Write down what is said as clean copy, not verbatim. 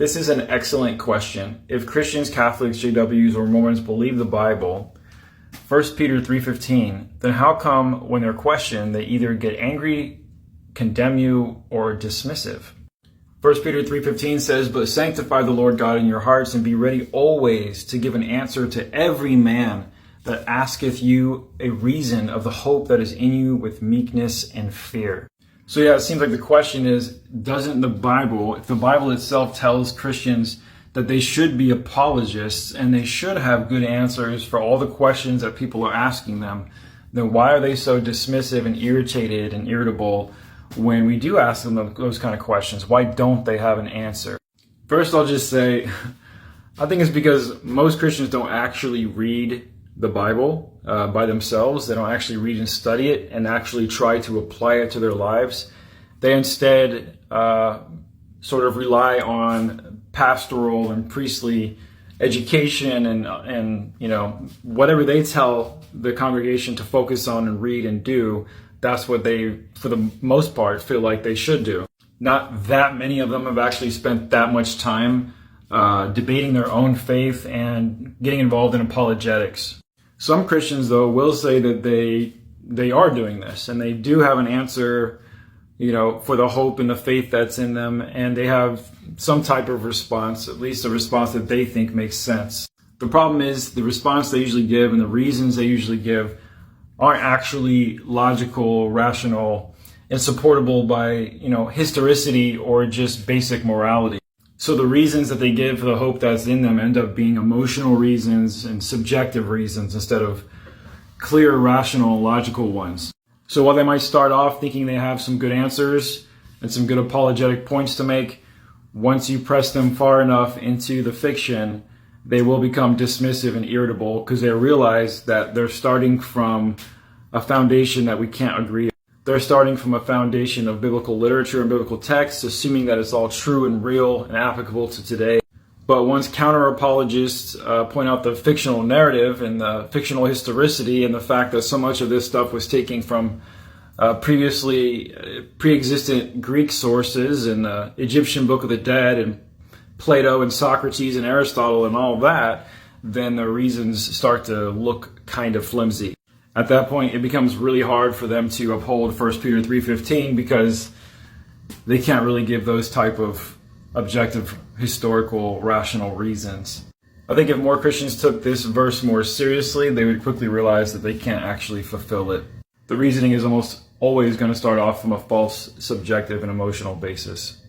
This is an excellent question. If Christians, Catholics, JWs, or Mormons believe the Bible, 1 Peter 3:15, then how come when they're questioned, they either get angry, condemn you, or dismissive? 1 Peter 3:15 says, "But sanctify the Lord God in your hearts, and be ready always to give an answer to every man that asketh you a reason of the hope that is in you with meekness and fear." So yeah, it seems like the question is, doesn't the Bible, if the Bible itself tells Christians that they should be apologists and they should have good answers for all the questions that people are asking them, then why are they so dismissive and irritated and irritable when we do ask them those kind of questions? Why don't they have an answer? First, I'll just say, I think it's because most Christians don't actually read the Bible by themselves. They don't actually read and study it and actually try to apply it to their lives. They instead sort of rely on pastoral and priestly education and whatever they tell the congregation to focus on and read and do. That's what they, for the most part, feel like they should do. Not that many of them have actually spent that much time debating their own faith and getting involved in apologetics. Some Christians, though, will say that they are doing this, and they do have an answer, for the hope and the faith that's in them, and they have some type of response, at least a response that they think makes sense. The problem is the response they usually give and the reasons they usually give aren't actually logical, rational, and supportable by, historicity or just basic morality. So the reasons that they give for the hope that's in them end up being emotional reasons and subjective reasons instead of clear, rational, logical ones. So while they might start off thinking they have some good answers and some good apologetic points to make, once you press them far enough into the fiction, they will become dismissive and irritable because they realize that they're starting from a foundation that we can't agree on. They're starting from a foundation of biblical literature and biblical texts, assuming that it's all true and real and applicable to today. But once counter-apologists point out the fictional narrative and the fictional historicity and the fact that so much of this stuff was taken from pre-existent Greek sources and the Egyptian Book of the Dead and Plato and Socrates and Aristotle and all that, then the reasons start to look kind of flimsy. At that point, it becomes really hard for them to uphold 1 Peter 3:15 because they can't really give those type of objective, historical, rational reasons. I think if more Christians took this verse more seriously, they would quickly realize that they can't actually fulfill it. The reasoning is almost always going to start off from a false, subjective, and emotional basis.